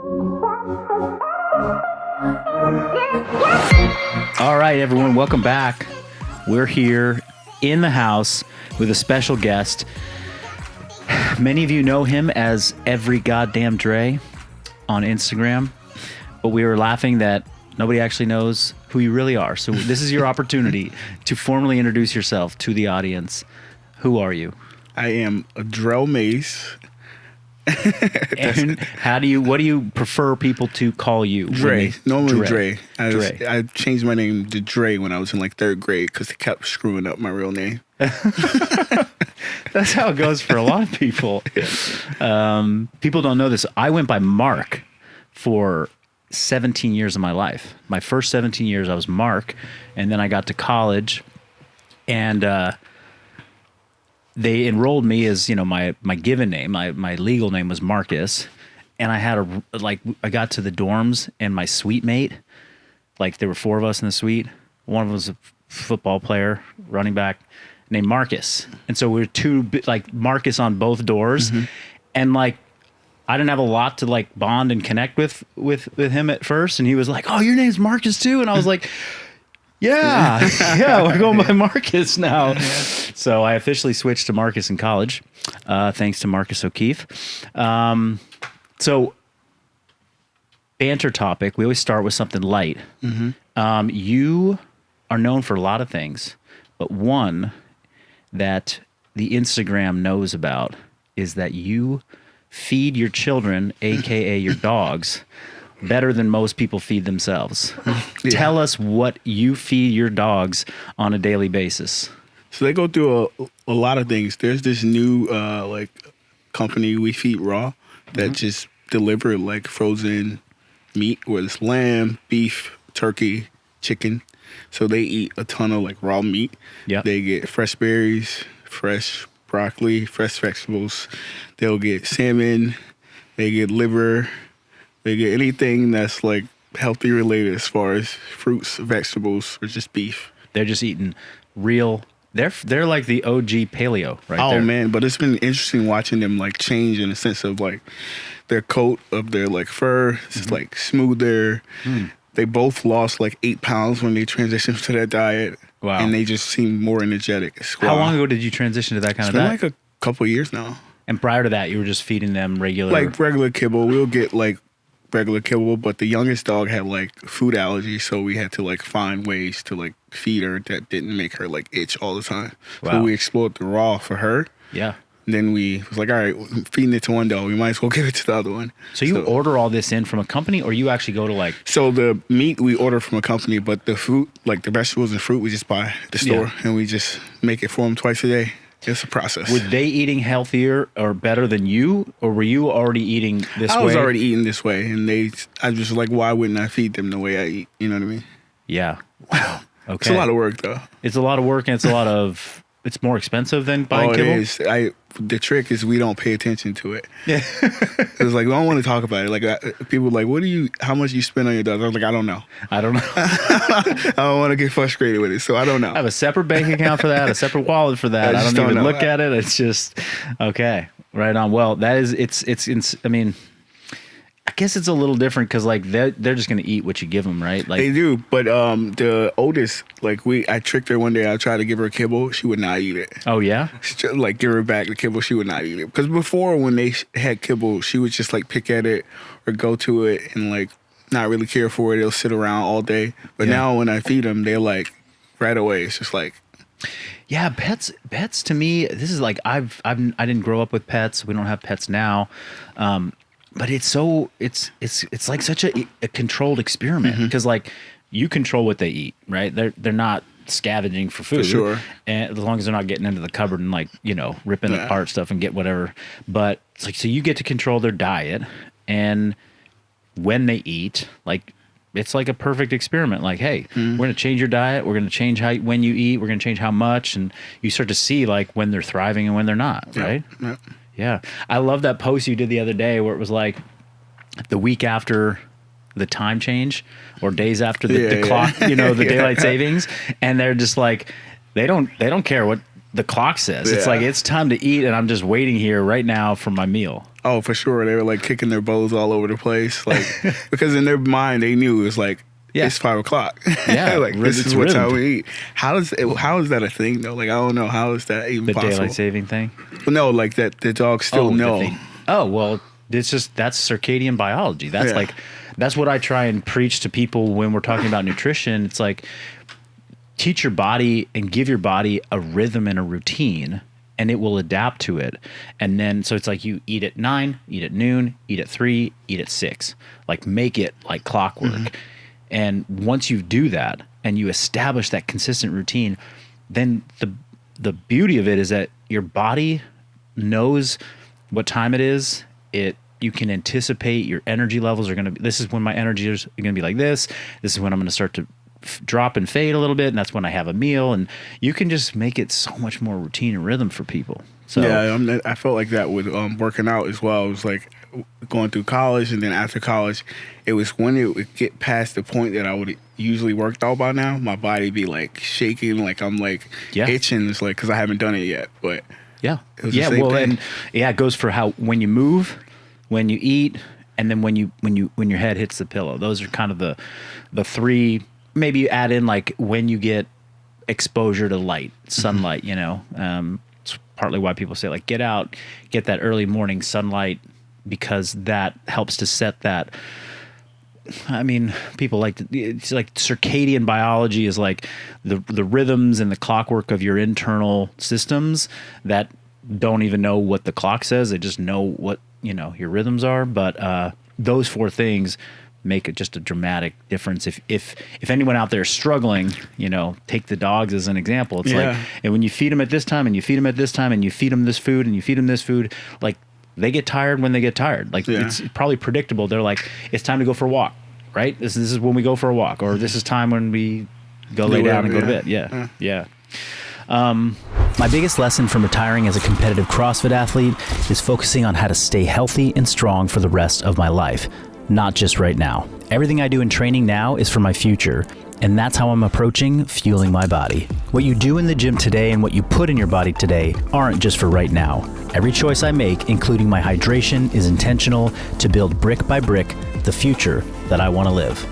All right, everyone, welcome back. We're here in the house with a special guest. Many of you know him as Every Goddamn Dre on Instagram, but we were laughing that nobody actually knows who you really are. So this is your opportunity to formally introduce yourself to the audience. Who are you? I am Adriell Mace. And what do you prefer people to call you? Dre. Normally Dre. Dre. I changed my name to Dre when I was in like third grade because they kept screwing up my real name. That's how it goes for a lot of people. People don't know this. I went by Mark for 17 years of my life. My first 17 years, I was Mark. And then I got to college and they enrolled me as, my given name. My legal name was Marcus. And I had I got to the dorms and my suite mate, there were 4 of us in the suite. One of them was a football player, running back, named Marcus. And so we were two, Marcus on both doors. Mm-hmm. And I didn't have a lot to bond and connect with him at first. And he was like, "Oh, your name's Marcus too?" And I was like, yeah, we're going by Marcus now. So I officially switched to Marcus in college, thanks to Marcus O'Keefe. So banter topic, we always start with something light. Mm-hmm. You are known for a lot of things, but one that the Instagram knows about is that you feed your children, aka your dogs, better than most people feed themselves. Yeah. Tell us what you feed your dogs on a daily basis. So they go through a lot of things. There's this new company, We Feed Raw, that just deliver frozen meat, whether it's lamb, beef, turkey, chicken. So they eat a ton of raw meat. Yep. They get fresh berries, fresh broccoli, fresh vegetables. They'll get salmon. They get liver. They get anything that's healthy related as far as fruits, vegetables, or just beef. They're just eating real. They're like the OG paleo, right? Oh there. Man, but it's been interesting watching them change in the sense of their coat of their fur. It's smoother. They both lost 8 pounds when they transitioned to that diet. Wow. And they just seem more energetic. How long ago did you transition to that kind of diet? It's been a couple of years now. And prior to that, you were just feeding them regular? Regular kibble. We'll get regular kibble, but the youngest dog had food allergies, so we had to find ways to feed her that didn't make her itch all the time. Wow. So we explored the raw for her. Yeah. And then we was all right, feeding it to one dog, we might as well give it to the other one. So you order all this in from a company, or you actually go to So the meat we order from a company, but the fruit, the vegetables and fruit, we just buy at the store, and we just make it for them twice a day. It's a process. Were they eating healthier or better than you, or were you already eating this way? I was already eating this way, and I just why wouldn't I feed them the way I eat? You know what I mean? Yeah. Wow. Okay. It's a lot of work, though. It's a lot of work, and it's more expensive than buying kibble? It is. The trick is we don't pay attention to it. Yeah. It's I don't want to talk about it. People how much you spend on your dogs? I was I don't know. I don't know. I don't want to get frustrated with it, so I don't know. I have a separate bank account for that, a separate wallet for that. I don't even look at it. It's just, okay, right on. Well, that is, I mean, I guess it's a little different because they're just gonna eat what you give them, right? They do, but the oldest, I tricked her one day. I tried to give her kibble, she would not eat it. Oh yeah, give her back the kibble, she would not eat it. Because before, when they had kibble, she would just pick at it or go to it and not really care for it. They'll sit around all day. But now when I feed them, they're right away. It's just yeah, pets to me, this is I didn't grow up with pets. We don't have pets now. But it's such a controlled experiment because you control what they eat, right? They're not scavenging for food, for sure, and as long as they're not getting into the cupboard and ripping apart stuff and get whatever. But it's so you get to control their diet, and when they eat, it's a perfect experiment. Hey, we're gonna change your diet. We're gonna change when you eat. We're gonna change how much, and you start to see when they're thriving and when they're not, right? Yeah. Yeah. I love that post you did the other day where it was the week after the time change or days after the clock, the daylight savings. And they're just they don't care what the clock says. It's Yeah. like, it's time to eat, and I'm just waiting here right now for my meal. Oh, for sure. They were like kicking their bowls all over the place, like because in their mind they knew it was like it's 5 o'clock. Yeah, like this it's is what time rhythmed. we eat. How is that a thing though? Like I don't know, how is that even The possible? daylight saving thing. No, like that the dogs still the know. thing. Oh, well, that's circadian biology. That's Yeah. that's what I try and preach to people when we're talking about nutrition. It's like, teach your body and give your body a rhythm and a routine, and it will adapt to it. And then, so it's like, you eat at 9, eat at noon, eat at 3, eat at 6, like make it like clockwork. Mm-hmm. And once you do that and you establish that consistent routine, then the beauty of it is that your body knows what time it is. You can anticipate your energy levels are going to be, this is when my energy is going to be like this. This is when I'm going to start to drop and fade a little bit, and that's when I have a meal. And you can just make it so much more routine and rhythm for people. So Yeah, I felt like that with working out as well. It was like going through college, and then after college, it was when it would get past the point that I would usually worked out by now, my body be like shaking, like I'm like itching. It's like because I haven't done it yet, but yeah, it was the same thing. and it goes for how when you move, when you eat, and then when your head hits the pillow. Those are kind of the three. Maybe you add in like when you get exposure to light, sunlight. It's partly why people say like get out, get that early morning sunlight, because that helps to set that. I mean, people like it's like circadian biology is like the rhythms and the clockwork of your internal systems that don't even know what the clock says. They just know what your rhythms are. But those 4 things make just a dramatic difference. If anyone out there is struggling, take the dogs as an example. It's like, and when you feed them at this time, and you feed them at this time, and you feed them this food, and you feed them this food, like they get tired when they get tired. Like it's probably predictable. They're like, it's time to go for a walk, right? This is when we go for a walk, or this is time when we go lay down and go to bed. Yeah. My biggest lesson from retiring as a competitive CrossFit athlete is focusing on how to stay healthy and strong for the rest of my life, not just right now. Everything I do in training now is for my future, and that's how I'm approaching fueling my body. What you do in the gym today and what you put in your body today aren't just for right now. Every choice I make, including my hydration, is intentional to build brick by brick the future that I want to live.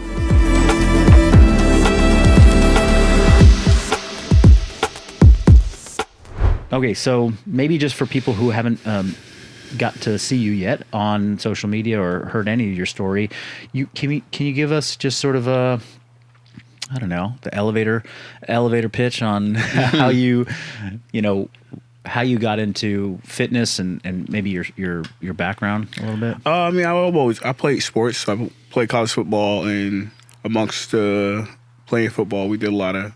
Okay, so maybe just for people who haven't got to see you yet on social media or heard any of your story, can you give us just sort of a, I don't know, the elevator pitch on how how you got into fitness and maybe your background a little bit? I mean, I played sports. So I played college football, and amongst playing football, we did a lot of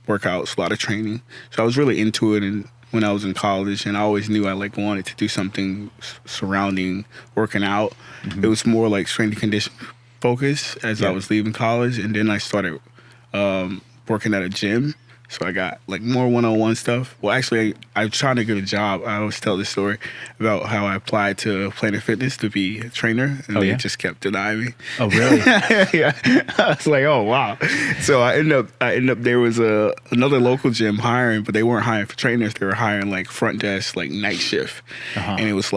workouts, a lot of training. So I was really into it, and when I was in college, and I always knew I wanted to do something surrounding working out. Mm-hmm. It was more like strength and conditioning focus as I was leaving college, and then I started working at a gym. So I got more one-on-one stuff. Well, actually, I was trying to get a job. I always tell this story about how I applied to Planet Fitness to be a trainer, and they just kept denying me. Oh, really? Yeah. I was like, oh, wow. So I ended up there was another local gym hiring, but they weren't hiring for trainers. They were hiring front desk, night shift. Uh-huh. And it was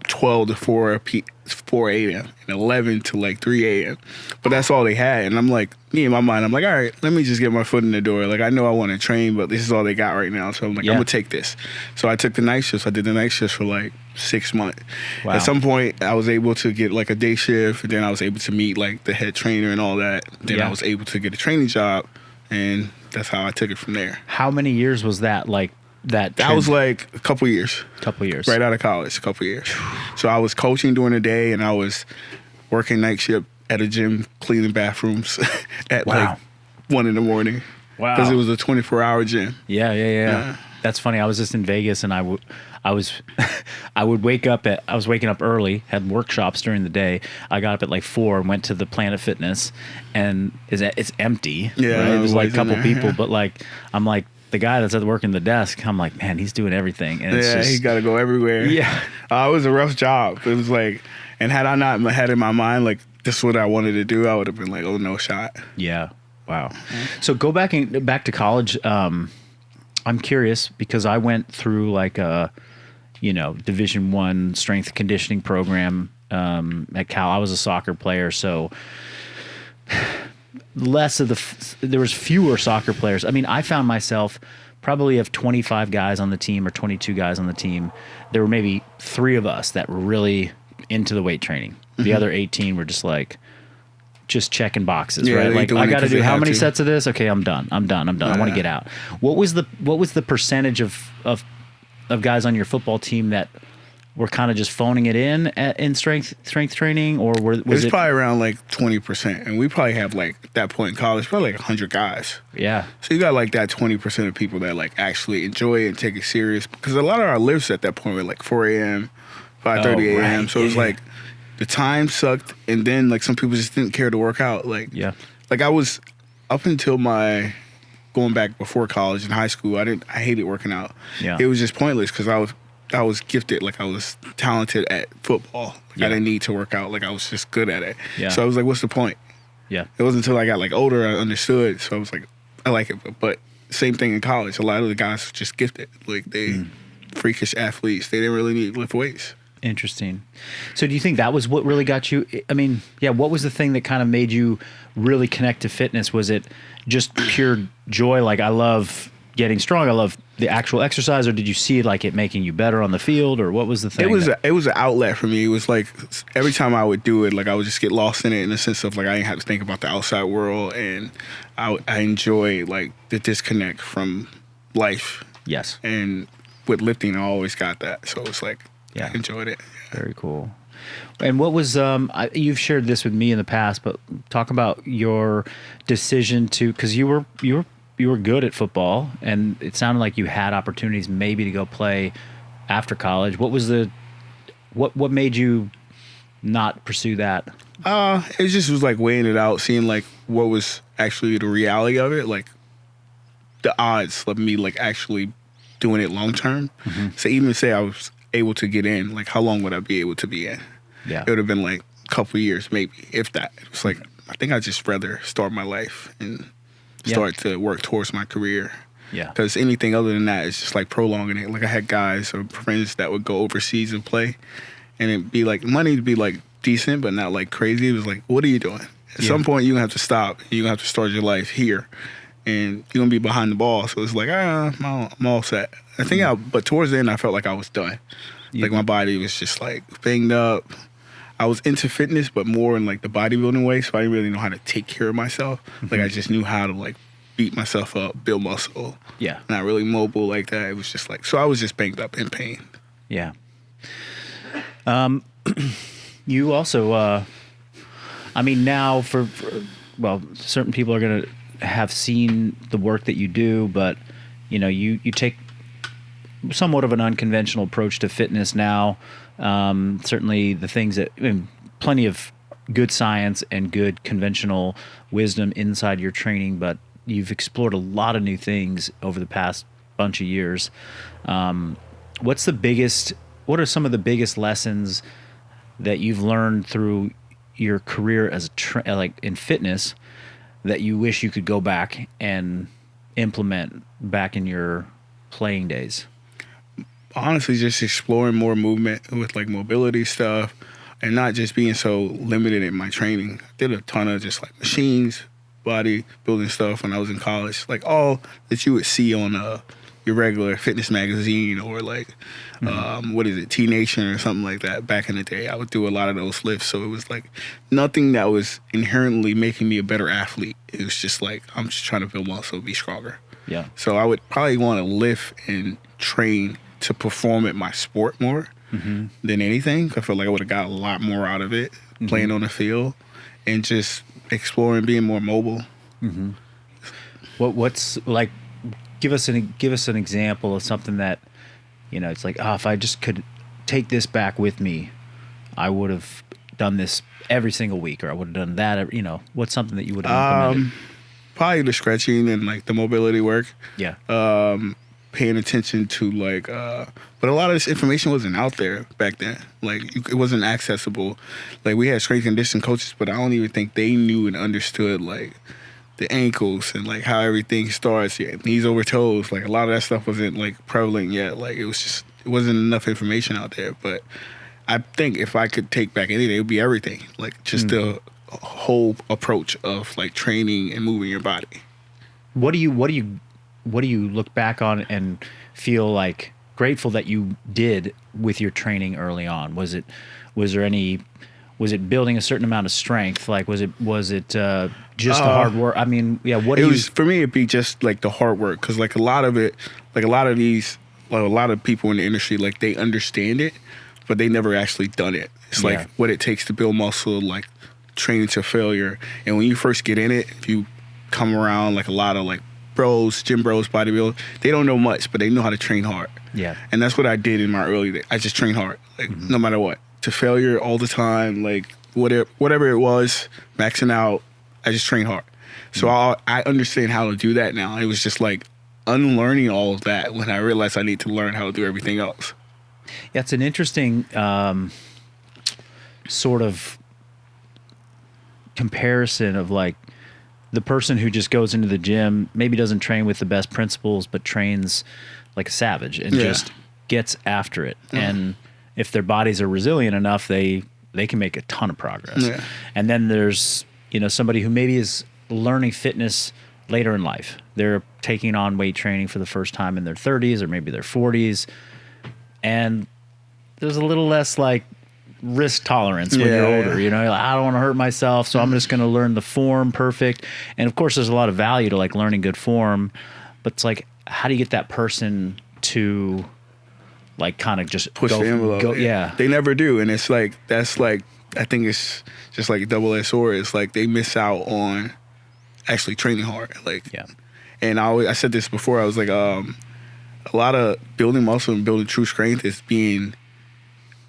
12 to 4 a.m. and 11 to 3 a.m. But that's all they had. And I'm me in my mind, I'm all right, let me just get my foot in the door. I know I want to train, but this is all they got right now. So I'm I'm going to take this. So I took the night shifts. I did the night shifts for 6 months. Wow. At some point, I was able to get a day shift. And then I was able to meet the head trainer and all that. Then I was able to get a training job. And that's how I took it from there. How many years was that? That was a couple years. Right out of college, a couple years. So I was coaching during the day, and I was working night shift at a gym, cleaning bathrooms at 1 in the morning. Wow. Because it was a 24-hour gym. Yeah. That's funny. I was just in Vegas, and I would wake up I was waking up early, had workshops during the day. I got up at 4 and went to the Planet Fitness, and it's empty. Yeah. Right? There's a couple people, but I'm the guy that's at working the desk, I'm man, he's doing everything. And it's just, he got to go everywhere. Yeah. It was a rough job. It was and had I not had in my mind, this is what I wanted to do, I would have been oh, no shot. Yeah. Wow. So go back to college. I'm curious because I went through like a, Division I strength conditioning program at Cal. I was a soccer player, so there was fewer soccer players. I mean, I found myself probably of 25 guys on the team or 22 guys on the team, there were maybe 3 of us that were really into the weight training. The other 18 were just checking boxes, right? Like, I got to do how many sets of this? Okay, I'm done. I want to get out. What was the percentage of guys on your football team that were kind of just phoning it in strength training, or was it probably around like 20%, and we probably have like at that point in college probably like 100 guys. Yeah. So you got like that 20% of people that like actually enjoy it and take it serious, because a lot of our lifts at that point were like 4 a.m., 5:30 a.m. Right. So it was like the time sucked, and then like some people just didn't care to work out. Like I was up until my going back before college in high school. I hated working out. Yeah. It was just pointless because I was gifted, like I was talented at football. Like I didn't need to work out, like I was just good at it. Yeah. So I was like, what's the point? Yeah. It wasn't until I got like older I understood. So I was like, I like it. But same thing in college. A lot of the guys were just gifted. Like they freakish athletes. They didn't really need to lift weights. Interesting. So do you think that was what really got you? I mean, what was the thing that kind of made you really connect to fitness? Was it just pure joy? Like, I love getting strong, I love the actual exercise, or did you see like it making you better on the field, or what was the thing? It was an outlet for me. It was like every time I would do it, like I would just get lost in it, in the sense of like I didn't have to think about the outside world, and I enjoy like the disconnect from life. Yes. And with lifting, I always got that, so it was like I enjoyed it. Very cool. And what was you've shared this with me in the past, but talk about your decision to, because you were good at football, and it sounded like you had opportunities maybe to go play after college. What was what made you not pursue that? It just was like weighing it out, seeing like what was actually the reality of it, like the odds of me like actually doing it long term. So even say I was able to get in, like how long would I be able to be in? Yeah, it would have been like a couple years, maybe, if that. It was like, I think I'd just rather start my life and start to work towards my career. Yeah. Because anything other than that is just like prolonging it. Like I had guys or friends that would go overseas and play, and it'd be like money to be like decent, but not like crazy. It was like, what are you doing? At some point, you're gonna have to stop. You're gonna have to start your life here, and you're gonna be behind the ball. So it's like, I'm all set. I think but towards the end, I felt like I was done. Like my body was just like banged up. I was into fitness, but more in like the bodybuilding way. So I didn't really know how to take care of myself. Like I just knew how to like beat myself up, build muscle. Yeah. Not really mobile like that. It was just like, so I was just banged up in pain. Yeah. You also, I mean, now well, certain people are going to have seen the work that you do, but you take somewhat of an unconventional approach to fitness now. Certainly the things that, plenty of good science and good conventional wisdom inside your training, but you've explored a lot of new things over the past bunch of years. What are some of the biggest lessons that you've learned through your career as like in fitness that you wish you could go back and implement back in your playing days? Honestly, just exploring more movement with like mobility stuff, and not just being so limited in my training. I did a ton of just like machines, body building stuff when I was in college, like all that you would see on your regular fitness magazine, or like what is it, T Nation or something like that. Back in the day, I would do a lot of those lifts, so it was like nothing that was inherently making me a better athlete. It was just like, I'm just trying to build muscle, be stronger. Yeah. So I would probably want to lift and train to perform at my sport more than anything. I feel like I would have got a lot more out of it playing on the field and just exploring being more mobile. What's like? Give us an example of something that it's like, if I just could take this back with me, I would have done this every single week, or I would have done that. What's something that you would have implemented? Probably the stretching and like the mobility work. Yeah. Paying attention to like, but a lot of this information wasn't out there back then. Like it wasn't accessible. Like we had strength and conditioning coaches, but I don't even think they knew and understood like the ankles and like how everything starts. Yeah, knees over toes. Like a lot of that stuff wasn't like prevalent yet. Like it wasn't enough information out there. But I think if I could take back anything, it would be everything. Like just the whole approach of like training and moving your body. What do you look back on and feel like grateful that you did with your training early on? Was it building a certain amount of strength? Like was it just the hard work? I mean, yeah. For me, it'd be just like the hard work, because like a lot of people in the industry, like they understand it, but they never actually done it. It's like what it takes to build muscle, like training to failure. And when you first get in it, if you come around like a lot of like bros, gym bros, bodybuilders, they don't know much, but they know how to train hard. Yeah. And that's what I did in my early days. I just trained hard, like no matter what, to failure all the time, like whatever it was, maxing out. I just trained hard. So I understand how to do that now. It was just like unlearning all of that when I realized I need to learn how to do everything else. Yeah, it's an interesting sort of comparison of like the person who just goes into the gym, maybe doesn't train with the best principles, but trains like a savage and just gets after it. And if their bodies are resilient enough, they can make a ton of progress. Yeah. And then there's, somebody who maybe is learning fitness later in life. They're taking on weight training for the first time in their 30s or maybe their 40s. And there's a little less like risk tolerance when you're older. You're like, I don't want to hurt myself, so I'm just going to learn the form perfect. And of course, there's a lot of value to like learning good form, but it's like, how do you get that person to like kind of just push the envelope? Yeah, they never do, and it's like that's like I think it's just like a double-edged sword. It's like they miss out on actually training hard. Like, and I said this before. I was like, a lot of building muscle and building true strength is being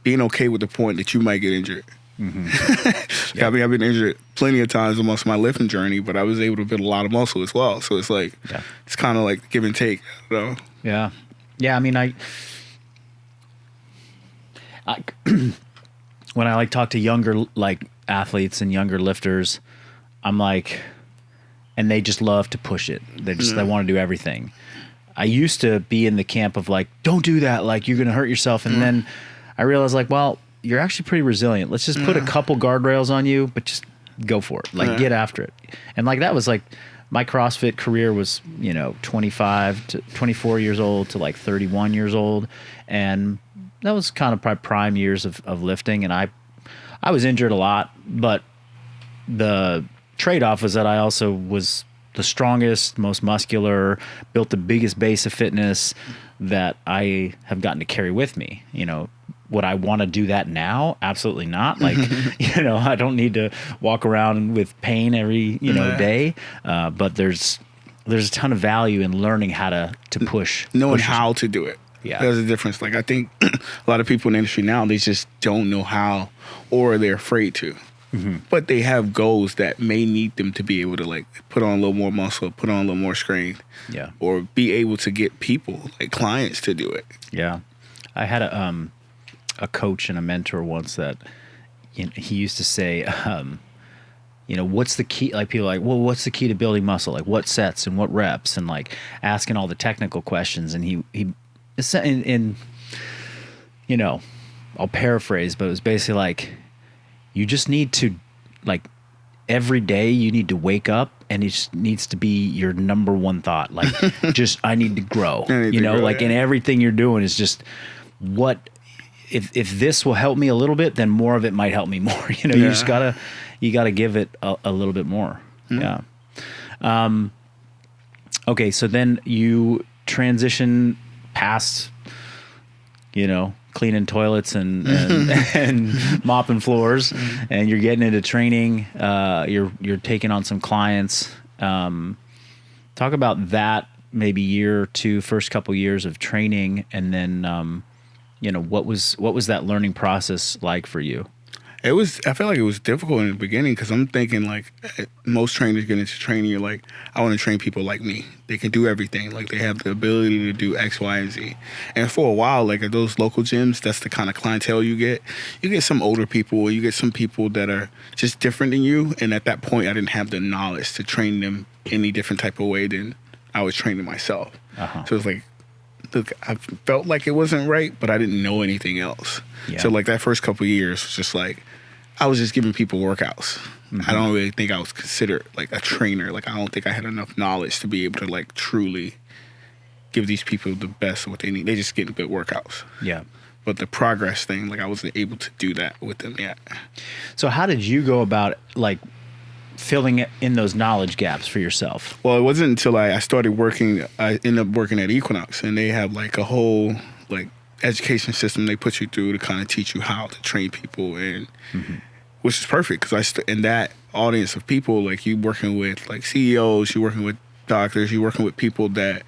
okay with the point that you might get injured. Mm-hmm. I mean, I've been injured plenty of times amongst my lifting journey, but I was able to build a lot of muscle as well. So it's like, it's kind of like give and take, Yeah. Yeah. I mean, I when I like talk to younger like athletes and younger lifters, I'm like, and they just love to push it. They want to do everything. I used to be in the camp of like, don't do that. Like you're going to hurt yourself. And then I realized like, well, you're actually pretty resilient. Let's just put a couple guardrails on you, but just go for it. Like get after it. And like, that was like my CrossFit career was, 25 to 24 years old to like 31 years old. And that was kind of prime years of lifting. And I was injured a lot, but the trade-off was that I also was the strongest, most muscular, built the biggest base of fitness that I have gotten to carry with me. Would I want to do that now? Absolutely not. Like, I don't need to walk around with pain every, day. But there's a ton of value in learning how to push. Knowing how to do it. Yeah. There's a difference. Like, I think a lot of people in the industry now, they just don't know how, or they're afraid to. Mm-hmm. But they have goals that may need them to be able to like put on a little more muscle, put on a little more strength, or be able to get people like clients to do it. Yeah, I had a coach and a mentor once that he used to say, what's the key? Like people are like, well, what's the key to building muscle? Like what sets and what reps, and like asking all the technical questions. And he I'll paraphrase, but it was basically like, you just need to, like, every day you need to wake up and it just needs to be your number one thought. Like, I need to grow, and everything you're doing is just if this will help me a little bit, then more of it might help me more. You just gotta give it a little bit more. Mm-hmm. Yeah. Okay. So then you transition past, cleaning toilets and mopping floors, and you're getting into training. You're taking on some clients. Talk about that maybe year or two, first couple years of training, and then what was that learning process like for you? I felt like it was difficult in the beginning because I'm thinking like most trainers get into training, you're like, I want to train people like me. They can do everything. Like they have the ability to do X, Y, and Z. And for a while, like at those local gyms, that's the kind of clientele you get. You get some older people, or you get some people that are just different than you. And at that point, I didn't have the knowledge to train them any different type of way than I was training myself. So it's like, look, I felt like it wasn't right, but I didn't know anything else. Yeah. So like that first couple of years was just like, I was just giving people workouts. I don't really think I was considered like a trainer. Like I don't think I had enough knowledge to be able to like truly give these people the best of what they need. They just getting good workouts. Yeah. But the progress thing, like I wasn't able to do that with them yet. So how did you go about like filling in those knowledge gaps for yourself? Well, it wasn't until I started working, I ended up working at Equinox, and they have like a whole like education system they put you through to kind of teach you how to train people, and which is perfect because in that audience of people, like you working with like CEOs, you working with doctors, you working with people that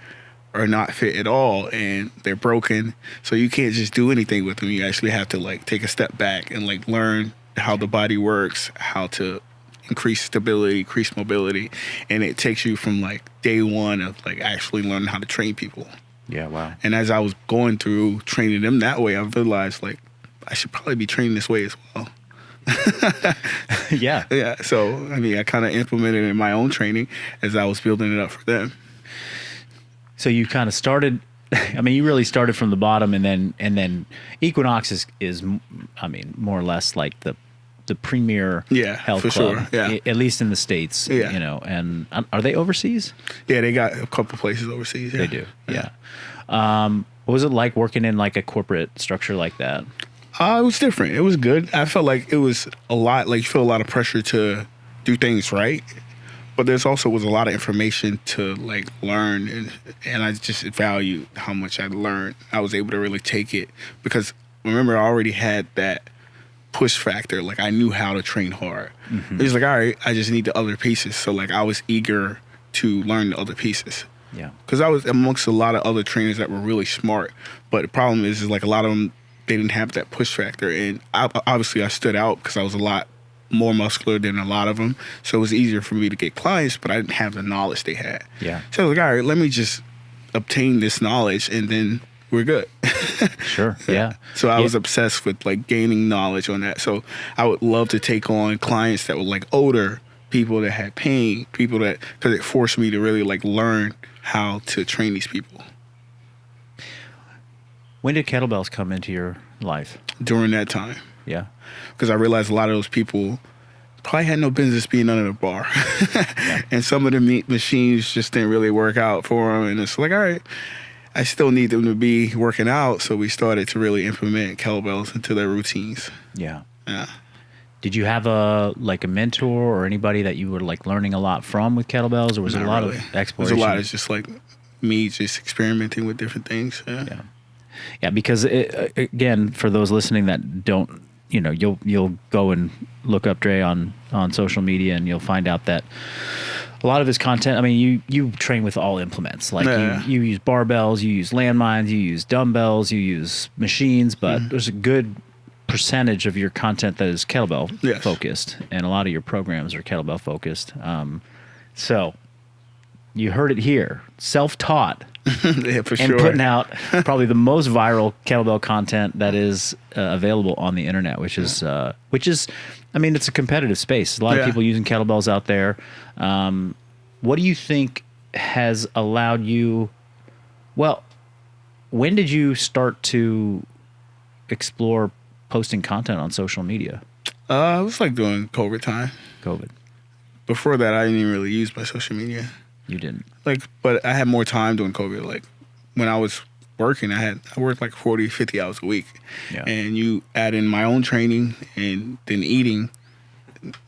are not fit at all and they're broken, so you can't just do anything with them. You actually have to like take a step back and like learn how the body works, how to increase stability, increase mobility, and it takes you from like day one of like actually learning how to train people. Yeah, wow. And as I was going through training them that way, I realized like I should probably be training this way as well. Yeah. Yeah. So I mean, I kind of implemented it in my own training as I was building it up for them. So you kind of started. I mean, you really started from the bottom, and then Equinox is I mean, more or less like the premier health for club, sure. Yeah. At least in the States. Yeah. You know, and are they overseas? Yeah, they got a couple places overseas. Yeah. They do. Yeah. What was it like working in like a corporate structure like that? It was different. It was good. I felt like it was a lot, like you feel a lot of pressure to do things right, but there's also was a lot of information to like learn, and I just valued how much I learned. I was able to really take it because remember I already had that push factor. Like I knew how to train hard. It was like, all right, I just need the other pieces. So like I was eager to learn the other pieces. Yeah. Because I was amongst a lot of other trainers that were really smart, but the problem is like a lot of them, they didn't have that push factor, and obviously I stood out because I was a lot more muscular than a lot of them, so it was easier for me to get clients, but I didn't have the knowledge they had. Yeah. So I was like, all right, let me just obtain this knowledge, and then we're good. Sure. Yeah. So I was obsessed with like gaining knowledge on that. So I would love to take on clients that were like older, people that had pain, people that, because it forced me to really like learn how to train these people. When did kettlebells come into your life? During that time. Yeah. Because I realized a lot of those people probably had no business being under the bar. And some of the machines just didn't really work out for them. And it's like, all right, I still need them to be working out. So we started to really implement kettlebells into their routines. Yeah. Yeah. Did you have a mentor or anybody that you were like learning a lot from with kettlebells, or was it a lot of exploration? There's a lot of just like me just experimenting with different things. Yeah. Yeah, because again, for those listening that don't, you know, you'll go and look up Dre on social media, and you'll find out that a lot of his content. I mean, you train with all implements. Like you use barbells, you use landmines, you use dumbbells, you use machines, but there's a good percentage of your content that is kettlebell focused, and a lot of your programs are kettlebell focused. So you heard it here, self-taught. Yeah, for sure. And putting out probably the most viral kettlebell content that is available on the internet, which is, I mean, it's a competitive space. A lot of people using kettlebells out there. What do you think has allowed you? Well, when did you start to explore posting content on social media? It was like during COVID time. COVID. Before that, I didn't even really use my social media. You didn't. Like, but I had more time during COVID. Like, when I was working, I worked like 40, 50 hours a week. Yeah. And you add in my own training and then eating,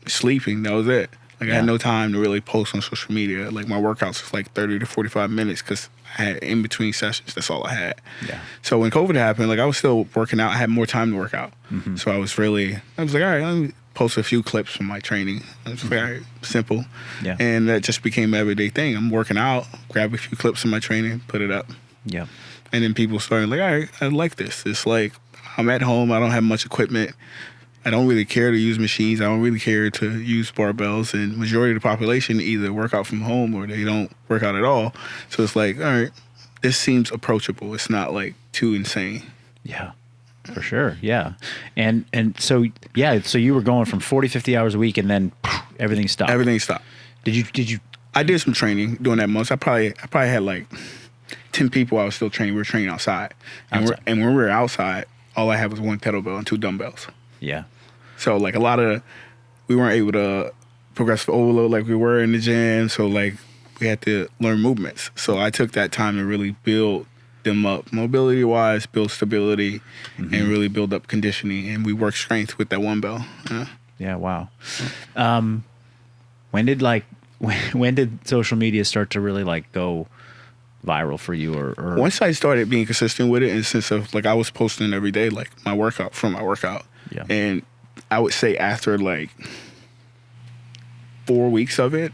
sleeping, that was it. Like, I had no time to really post on social media. Like, my workouts was like 30 to 45 minutes because I had in between sessions. That's all I had. Yeah. So when COVID happened, like, I was still working out. I had more time to work out. So I was like, all right, let me post a few clips from my training. I was like, all right, simple. Yeah. And that just became an everyday thing. I'm working out, grab a few clips from my training, put it up. Yeah. And then people started like, all right, I like this. It's like, I'm at home. I don't have much equipment. I don't really care to use machines. I don't really care to use barbells. And majority of the population either work out from home or they don't work out at all. So it's like, all right, this seems approachable. It's not like too insane. Yeah, for sure. Yeah. And so, yeah, so you were going from 40, 50 hours a week and then everything stopped. Everything stopped. Did you? I did some training during that month. I probably had like 10 people I was still training. We were training outside. And when we were outside, all I had was one kettlebell and 2 dumbbells. Yeah. So like we weren't able to progressive overload like we were in the gym. So like we had to learn movements. So I took that time to really build them up mobility wise, build stability, and really build up conditioning. And we worked strength with that one bell. Yeah. Wow. When did social media start to really like go viral for you or once I started being consistent with it in the sense of like I was posting every day, like my workout. Yeah. And I would say after like 4 weeks of it,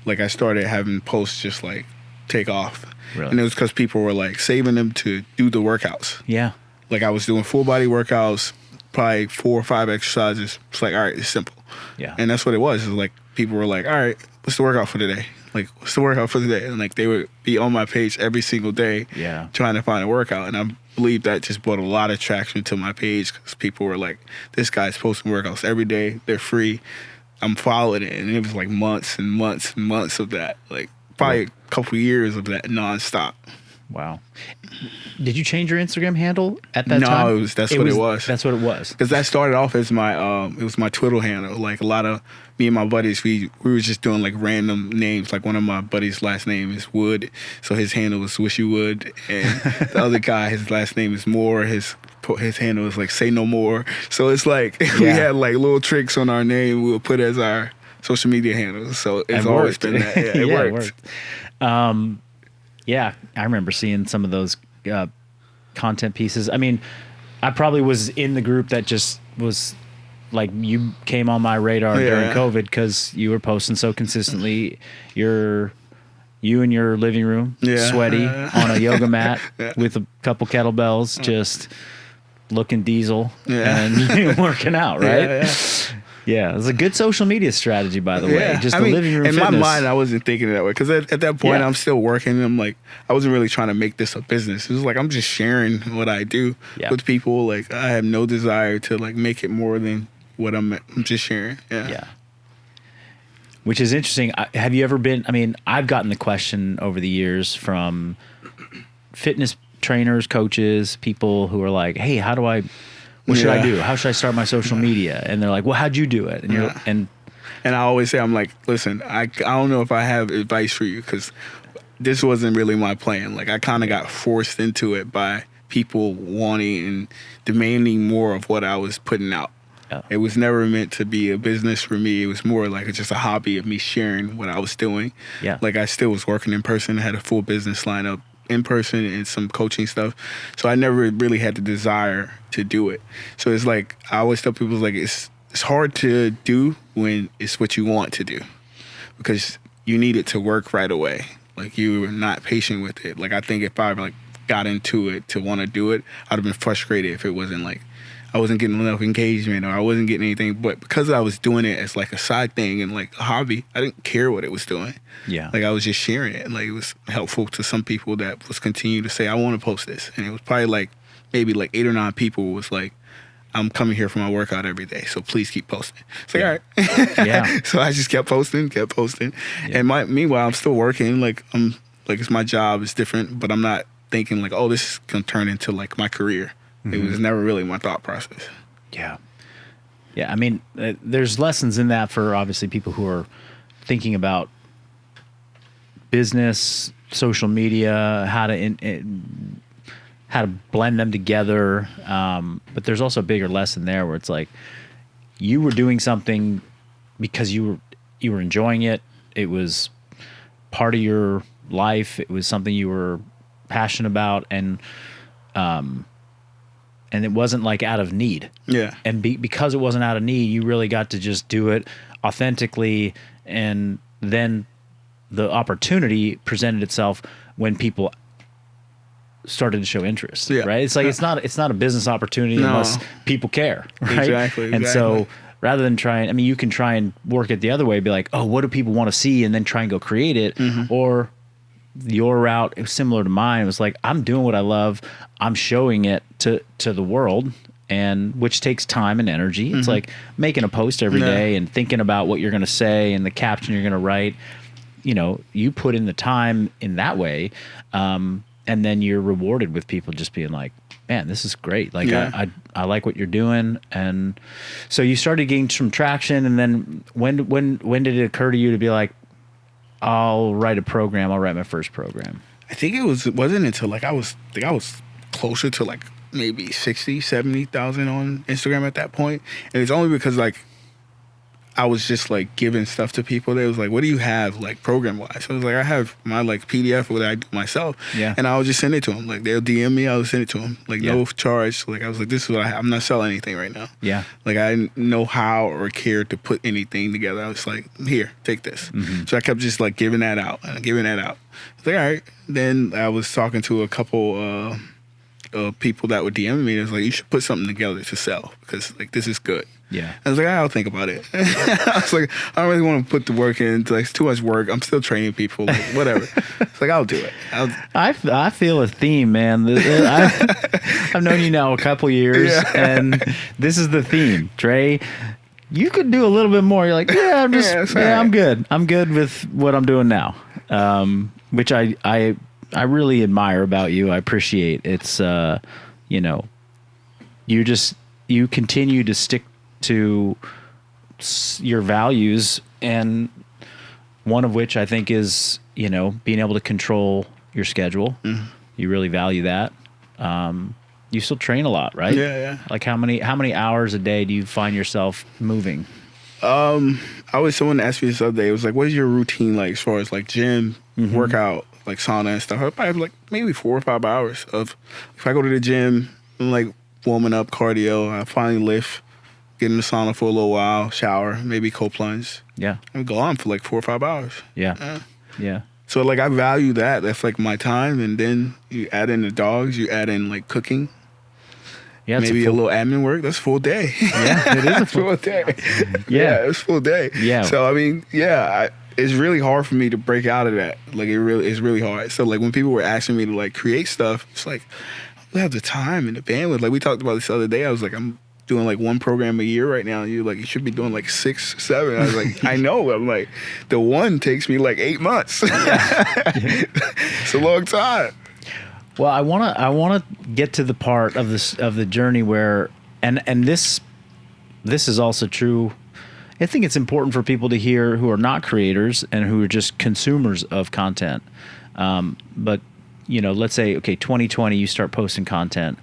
like I started having posts just like take off. Really? And it was because people were like saving them to do the workouts. Yeah. Like I was doing full body workouts, probably 4 or 5 exercises. It's like, all right, it's simple. Yeah. And that's what it was. It was like people were like, all right, what's the workout for today? Like, what's the workout for today? And like they would be on my page every single day trying to find a workout. And I believe that just brought a lot of traction to my page because people were like, this guy's posting workouts every day. They're free. I'm following it. And it was like months and months and months of that. Like probably a couple years of that nonstop. Wow. Did you change your Instagram handle at that time? No, that's what it was. That's what it was. Because that started off as my it was my Twitter handle. Like a lot of me and my buddies, we were just doing like random names. Like one of my buddies' last name is Wood, so his handle was Wishy Wood, and the other guy, his last name is Moore. His handle is like Say No More. So it's like we had like little tricks on our name we would put as our social media handles. So it's always been that. Yeah, it worked. Yeah, I remember seeing some of those content pieces. I mean, I probably was in the group that just was like, you came on my radar during COVID because you were posting so consistently. You in your living room, sweaty, on a yoga mat with a couple kettlebells, just looking diesel and working out, right? Yeah, it's a good social media strategy, by the way. Just living room fitness. In my mind, I wasn't thinking it that way because at that point, I'm still working. And I'm like, I wasn't really trying to make this a business. It was like I'm just sharing what I do with people. Like I have no desire to like make it more than what I'm just sharing. Yeah. Which is interesting. Have you ever been? I mean, I've gotten the question over the years from fitness trainers, coaches, people who are like, "Hey, what should I do? How should I start my social media?" And they're like, "Well, how'd you do it?" And and I always say, I'm like, listen, I don't know if I have advice for you because this wasn't really my plan. Like I kind of got forced into it by people wanting and demanding more of what I was putting out. It was never meant to be a business for me. It was more like just a hobby of me sharing what I was doing. Like I still was working in person, had a full business lineup in person and some coaching stuff. So I never really had the desire to do it. So it's like, I always tell people like, it's hard to do when it's what you want to do because you need it to work right away. Like you were not patient with it. Like I think if I like got into it to want to do it, I'd have been frustrated if it wasn't like, I wasn't getting enough engagement or I wasn't getting anything. But because I was doing it as like a side thing and like a hobby, I didn't care what it was doing. Like I was just sharing it. Like it was helpful to some people that was continuing to say, I want to post this. And it was probably like maybe like 8 or 9 people was like, I'm coming here for my workout every day, so please keep posting. It's like, all right. So I just kept posting. And meanwhile, I'm still working. Like it's my job. It's different, but I'm not thinking like, oh, this is going to turn into like my career. It was never really my thought process. Yeah. I mean, there's lessons in that for obviously people who are thinking about business, social media, how to blend them together. But there's also a bigger lesson there where it's like you were doing something because you were enjoying it. It was part of your life. It was something you were passionate about, and it wasn't like out of need. And because it wasn't out of need, you really got to just do it authentically. And then the opportunity presented itself when people started to show interest, Yeah. right? It's like it's not a business opportunity unless people care, right? Exactly. And so rather than trying, I mean, you can try and work it the other way, be like, oh, what do people want to see, and then try and go create it, or your route is similar to mine. It was like, I'm doing what I love, I'm showing it to the world, and which takes time and energy. It's like making a post every day and thinking about what you're going to say and the caption you're going to write. You know, you put in the time in that way, and then you're rewarded with people just being like, man, this is great. Like, I like what you're doing. And so you started getting some traction. And then when did it occur to you to be like, I'll write a program. I'll write my first program. I think it wasn't until like I was closer to like maybe 60, 70,000 on Instagram at that point. And it's only because like I was just like giving stuff to people. They was like, what do you have like program wise? So I was like, I have my like PDF what I do myself. Yeah. And I would just send it to them. Like they'll DM me, I would send it to them. Like no charge. Like I was like, this is what I have. I'm not selling anything right now. Yeah. Like I didn't know how or care to put anything together. I was like, here, take this. So I kept just like giving that out and giving that out. I was like, all right. Then I was talking to a couple people that were DMing me. It was like, you should put something together to sell because like this is good. Yeah. I was like, I'll think about it. I was like, I don't really want to put the work in. Like, it's too much work. I'm still training people. Like, whatever. It's like, I'll do it. I feel a theme, man. I've known you now a couple years, and this is the theme. Trey, you could do a little bit more. You're like, yeah, I'm good. I'm good with what I'm doing now, which I really admire about you. I appreciate. It's you know, you continue to stick to your values, and one of which I think is, you know, being able to control your schedule. You really value that. You still train a lot, right? Yeah. Like how many hours a day do you find yourself moving? Someone asked me this other day. It was like, what is your routine like as far as like gym, workout, like sauna and stuff? I probably have like maybe 4 or 5 hours of, if I go to the gym, I'm like warming up, cardio, I finally lift, get in the sauna for a little while, shower, maybe cold plunge. Yeah. And go on for like 4 or 5 hours. Yeah. Yeah. So like I value that. That's like my time. And then you add in the dogs, you add in like cooking. Yeah. Maybe a little admin work. That's full day. Yeah, it is a full day. Yeah. It's full day. Yeah. So I mean, it's really hard for me to break out of that. Like it's really hard. So like when people were asking me to like create stuff, it's like I don't have the time and the bandwidth. Like we talked about this the other day. I was like, I'm doing like 1 program a year right now. And you're like, you should be doing like 6, 7. I was like, I know. I'm like, the one takes me like 8 months. It's a long time. Well, I wanna get to the part of the journey where and this is also true. I think it's important for people to hear who are not creators and who are just consumers of content. But you know, let's say 2020, you start posting content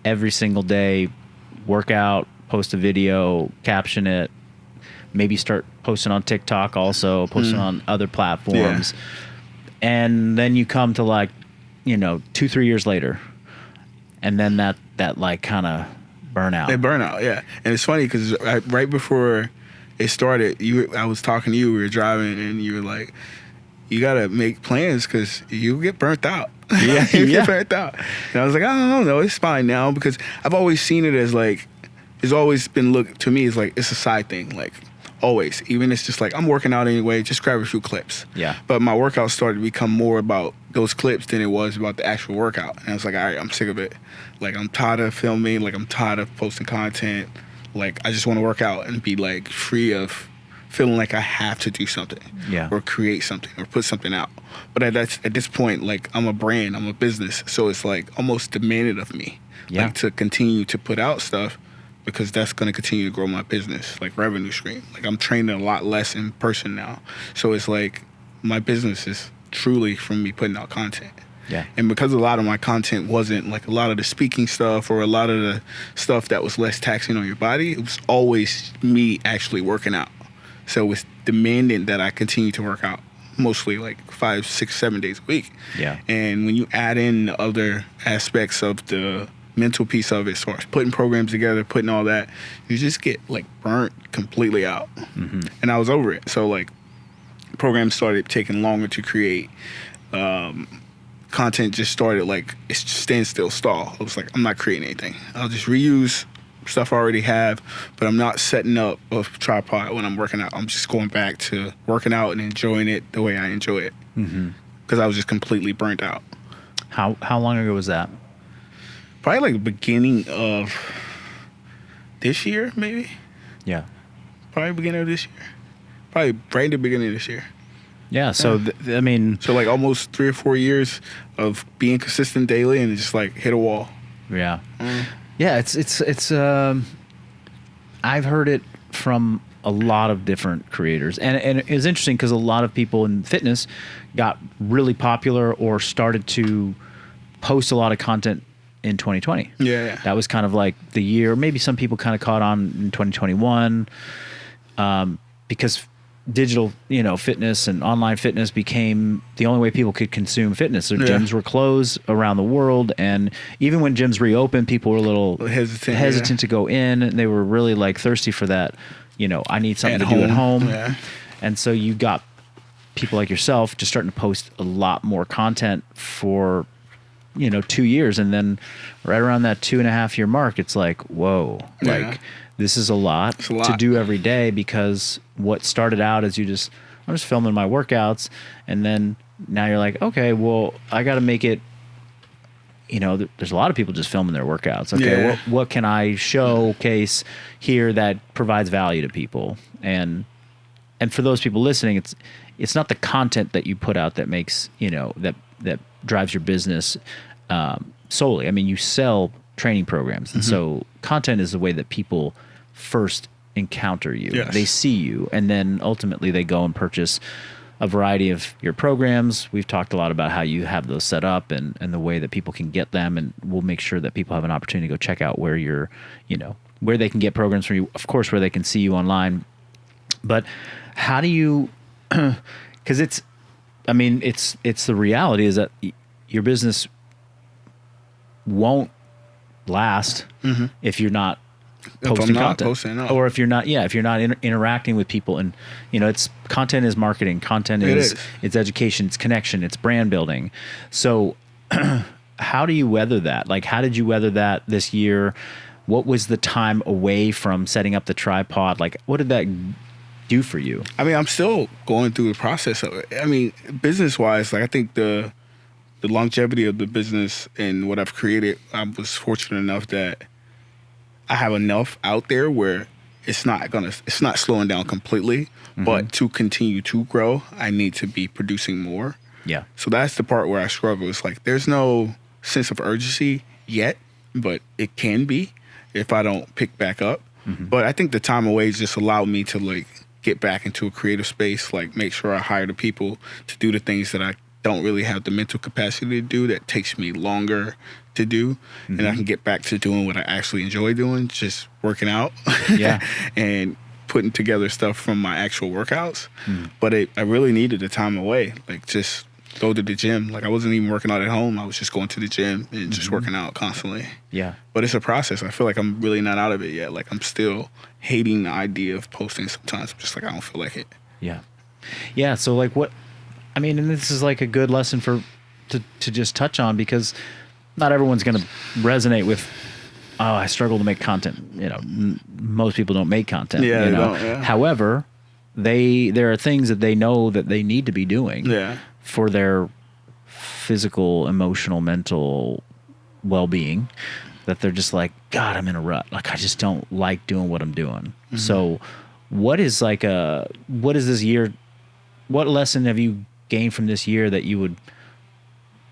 every single day, work out, post a video, caption it, maybe start posting on TikTok also, posting on other platforms. Yeah. And then you come to like, 2-3 years later, and then that like kind of burnout. They burn out, yeah. And it's funny because right before it started, I was talking to you, we were driving, and you were like, you got to make plans because you get burnt out. Yeah, you get burnt out. And I was like, I don't know, it's fine now, because I've always seen it as like, it's always been looked to me as like, it's a side thing, like always. Even it's just like, I'm working out anyway, just grab a few clips. Yeah. But my workout started to become more about those clips than it was about the actual workout. And I was like, all right, I'm sick of it. Like, I'm tired of filming. Like, I'm tired of posting content. Like, I just want to work out and be like free of feeling like I have to do something, or create something, or put something out. But at this point, like, I'm a brand, I'm a business, so it's like almost demanded of me, like, to continue to put out stuff, because that's going to continue to grow my business, like revenue stream. Like, I'm training a lot less in person now, so it's like my business is truly from me putting out content. Yeah. And because a lot of my content wasn't like a lot of the speaking stuff or a lot of the stuff that was less taxing on your body, it was always me actually working out. So it's demanding that I continue to work out mostly like 5, 6, 7 days a week. Yeah. And when you add in the other aspects of the mental piece of it, as far as putting programs together, putting all that, you just get like burnt completely out. Mm-hmm. And I was over it. So like programs started taking longer to create. content just started like it's just standstill stall. I was like, I'm not creating anything. I'll just reuse stuff I already have, but I'm not setting up a tripod when I'm working out. I'm just going back to working out and enjoying it the way I enjoy it. Because I was just completely burnt out. How long ago was that? Probably like the beginning of this year, maybe. Yeah. Probably beginning of this year. Probably right in the beginning of this year. Yeah. So I mean, so like almost 3 or 4 years of being consistent daily, and just like hit a wall. Yeah. Yeah. It's. I've heard it from a lot of different creators, and it was interesting because a lot of people in fitness got really popular or started to post a lot of content in 2020. Yeah. That was kind of like the year. Maybe some people kind of caught on in 2021 because digital, fitness and online fitness became the only way people could consume fitness. So gyms were closed around the world, and even when gyms reopened, people were a little hesitant to go in. And they were really like thirsty for that. I need something to do at home. Yeah. And so you got people like yourself just starting to post a lot more content for 2 years, and then right around that 2.5 year mark, it's like, whoa, like this is a lot to do every day, because what started out as I'm just filming my workouts, and then now you're like, okay, well, I got to make it, there's a lot of people just filming their workouts. Okay, what can I showcase here that provides value to people? And for those people listening, it's not the content that you put out that makes, that drives your business solely. I mean, you sell training programs, and so content is the way that people first encounter you. Yes. They see you, and then ultimately they go and purchase a variety of your programs. We've talked a lot about how you have those set up and the way that people can get them, and we'll make sure that people have an opportunity to go check out where you're, where they can get programs from you, of course, where they can see you online. But how do you, because it's the reality is that your business won't last if you're not posting content, or if you're not interacting with people. And it's content is marketing, content is it's education, it's connection, it's brand building. So how do you weather that? Like, how did you weather that this year? What was the time away from setting up the tripod? Like, what did that do for you? I mean, I'm still going through the process of it. I mean, business wise, like, I think the longevity of the business and what I've created, I was fortunate enough that I have enough out there where it's not slowing down completely, but to continue to grow, I need to be producing more. Yeah. So that's the part where I struggle. It's like, there's no sense of urgency yet, but it can be if I don't pick back up. But I think the time away just allowed me to like get back into a creative space, like make sure I hire the people to do the things that I don't really have the mental capacity to do, that takes me longer to do, and I can get back to doing what I actually enjoy doing, just working out and putting together stuff from my actual workouts. But I really needed the time away, like just go to the gym. Like, I wasn't even working out at home. I was just going to the gym and just working out constantly. Yeah. But it's a process. I feel like I'm really not out of it yet. Like, I'm still hating the idea of posting sometimes. I'm just like, I don't feel like it. Yeah. Yeah. So like and this is like a good lesson to just touch on, because not everyone's going to resonate with, oh, I struggle to make content. Most people don't make content. Yeah, they don't, yeah. However, there are things that they know that they need to be doing for their physical, emotional, mental well-being, that they're just like, God, I'm in a rut. Like, I just don't like doing what I'm doing. So what is this year? What lesson have you gained from this year that you would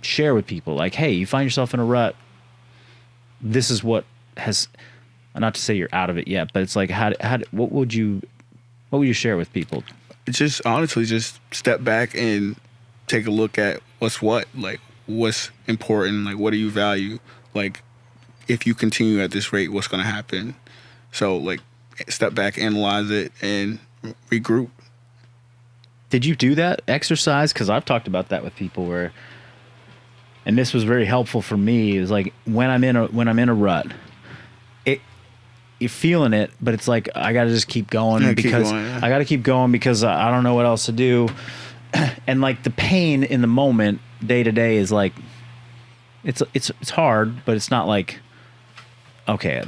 share with people? Like, hey, you find yourself in a rut. This is what has, not to say you're out of it yet, but it's like, what would you share with people? Just honestly, just step back and take a look at what's important. Like, what do you value? Like, if you continue at this rate, what's going to happen? So like, step back, analyze it, and regroup. Did you do that exercise? Because I've talked about that with people and this was very helpful for me. It was like, when I'm in a rut, you're feeling it, but it's like, I got to just keep going, I got to keep going because I don't know what else to do. And like, the pain in the moment, day to day, is like, it's hard, but it's not like, okay,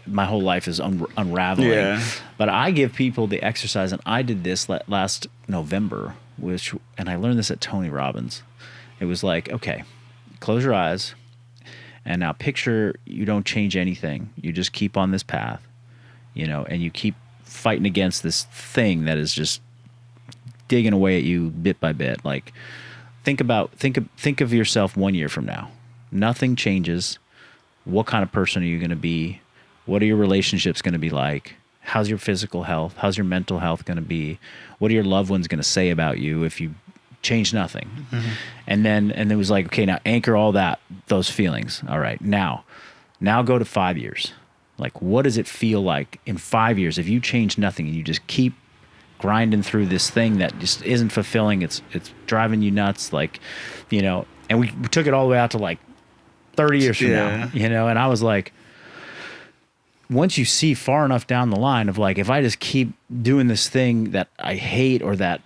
my whole life is unraveling. Yeah. But I give people the exercise, and I did this last November, and I learned this at Tony Robbins. It was like, okay, close your eyes, and now picture you don't change anything. You just keep on this path, and you keep fighting against this thing that is just digging away at you bit by bit. Like, think of yourself 1 year from now. Nothing changes. What kind of person are you going to be? What are your relationships going to be like? How's your physical health? How's your mental health going to be? What are your loved ones going to say about you if you change nothing? Mm-hmm. And it was like, okay, now anchor all those feelings. All right, now go to 5 years. Like, what does it feel like in 5 years if you change nothing and you just keep grinding through this thing that just isn't fulfilling? It's driving you nuts. Like, and we took it all the way out to like 30 years from now, and I was like, once you see far enough down the line of like, if I just keep doing this thing that I hate, or that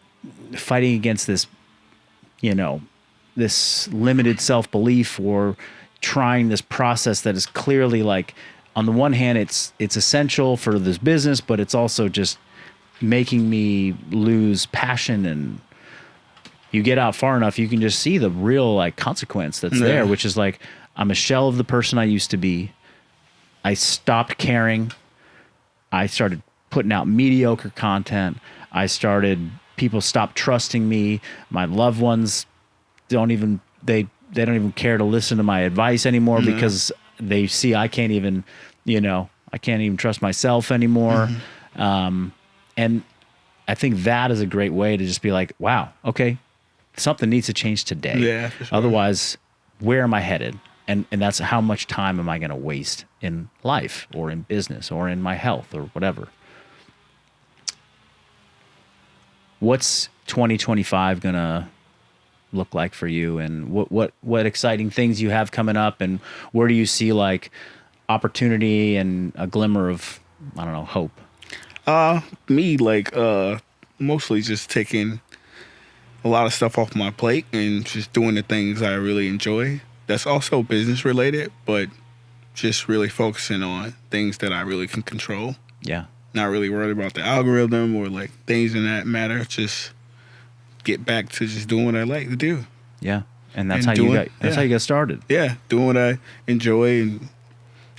fighting against this, this limited self-belief, or trying this process that is clearly like, on the one hand, it's essential for this business, but it's also just making me lose passion. And you get out far enough, you can just see the real like consequence that's there, which is like, I'm a shell of the person I used to be. I stopped caring. I started putting out mediocre content. People stopped trusting me. My loved ones don't even care to listen to my advice anymore, because they see I can't even trust myself anymore. And I think that is a great way to just be like, wow, okay, something needs to change today. Yeah, for sure. Otherwise, where am I headed? And that's how much time am I going to waste in life, or in business, or in my health, or whatever. What's 2025 going to look like for you, and what exciting things you have coming up, and where do you see like opportunity and a glimmer of, I don't know, hope? Me, like, mostly just taking a lot of stuff off my plate and just doing the things I really enjoy. That's also business related, but just really focusing on things that I really can control. Yeah. Not really worried about the algorithm or like things in that matter. Just get back to just doing what I like to do. Yeah. And that's how you got started. Yeah. Doing what I enjoy and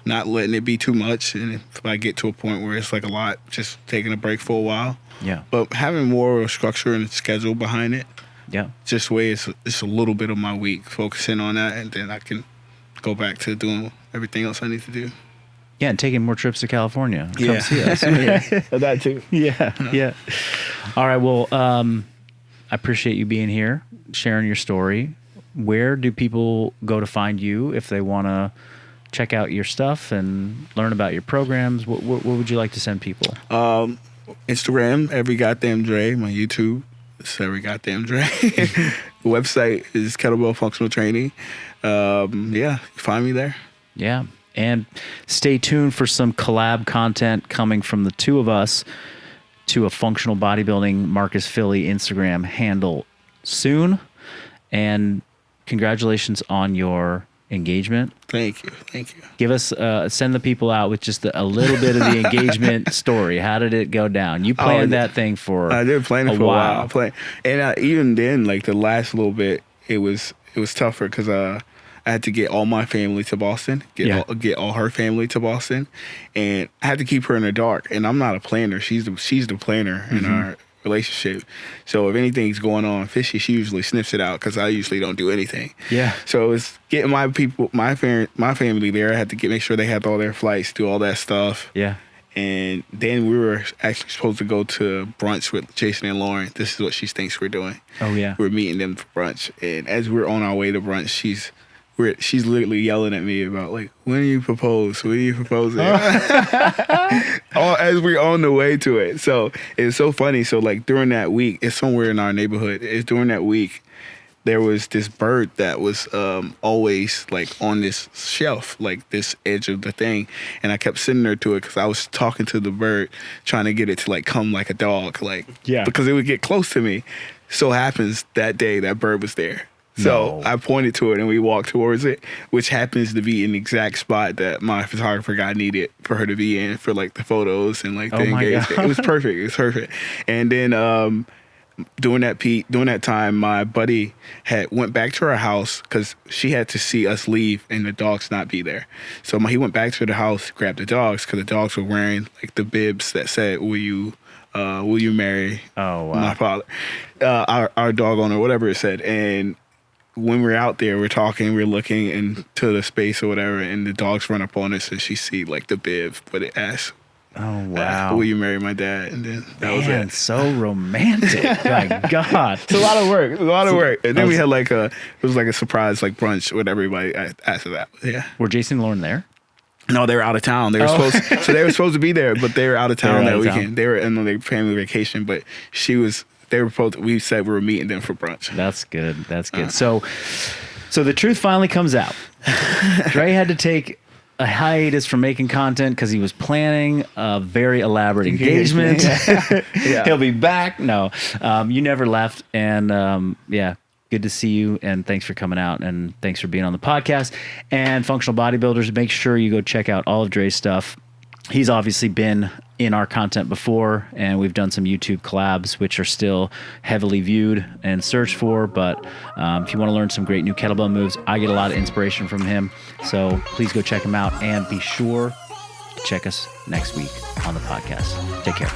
not letting it be too much. And if I get to a point where it's like a lot, just taking a break for a while. Yeah. But having more of a structure and a schedule behind it. Yeah. Just way it's a little bit of my week, focusing on that, and then I can go back to doing everything else I need to do. Yeah, and taking more trips to California. Yeah. Come see us. That too. Yeah. All right. Well, I appreciate you being here, sharing your story. Where do people go to find you if they want to check out your stuff and learn about your programs? What would you like to send people? Instagram, Every Goddamn Dre. My YouTube, it's Every Goddamn Dre. The website is Kettlebell Functional Training. Yeah, find me there. Yeah. And stay tuned for some collab content coming from the two of us to a Functional Bodybuilding Marcus Philly Instagram handle soon. And congratulations on your engagement. Thank you. Give us, send the people out with just a little bit of the engagement story. How did it go down? You planned that thing for I did plan it for a while. And even then, like the last little bit, it was tougher because I had to get all my family to Boston, get all her family to Boston, and I had to keep her in the dark. And I'm not a planner; she's the planner in our relationship. So if anything's going on fishy, she usually sniffs it out because I usually don't do anything. Yeah. So it's getting my people, my family there. I had to make sure they had all their flights, do all that stuff. Yeah. And then we were actually supposed to go to brunch with Jason and Lauren. This is what she thinks we're doing. Oh yeah. We're meeting them for brunch, and as we're on our way to brunch, she's literally yelling at me about like, when do you propose? When are you proposing? As we're on the way to it. So it's so funny. So like during that week, it's somewhere in our neighborhood. It's during that week, there was this bird that was always like on this shelf, like this edge of the thing. And I kept sitting there to it because I was talking to the bird, trying to get it to like come like a dog, like, because it would get close to me. So happens that day that bird was there. So No. I pointed to it and we walked towards it, which happens to be an exact spot that my photographer guy needed for her to be in for like the photos and like the Oh my engagement. God. It was perfect. It was perfect. And then during that time, my buddy had went back to her house because she had to see us leave and the dogs not be there. So he went back to the house, grabbed the dogs because the dogs were wearing like the bibs that said, will you marry Oh, wow. my father, our dog owner, whatever it said. And when we're out there, we're talking, we're looking into the space or whatever, and the dogs run up on us and she see like the bib, but it asks, Oh, wow. will you marry my dad? And then that was Man, it. so romantic. My God. It's a lot of work. It's a lot of work. And then we had it was like a surprise like brunch with everybody after that. Yeah. Were Jason and Lauren there? No, they were out of town. They were they were supposed to be there, but they were out of town that weekend. They were in their family vacation, but we said we were meeting them for brunch. That's good. That's good. So the truth finally comes out. Dre had to take a hiatus from making content because he was planning a very elaborate engagement. Yeah. He'll be back. No, you never left. And yeah, good to see you. And thanks for coming out. And thanks for being on the podcast. And Functional Bodybuilders, make sure you go check out all of Dre's stuff. He's obviously been in our content before, and we've done some YouTube collabs, which are still heavily viewed and searched for. But if you want to learn some great new kettlebell moves, I get a lot of inspiration from him. So please go check him out, and be sure to check us next week on the podcast. Take care.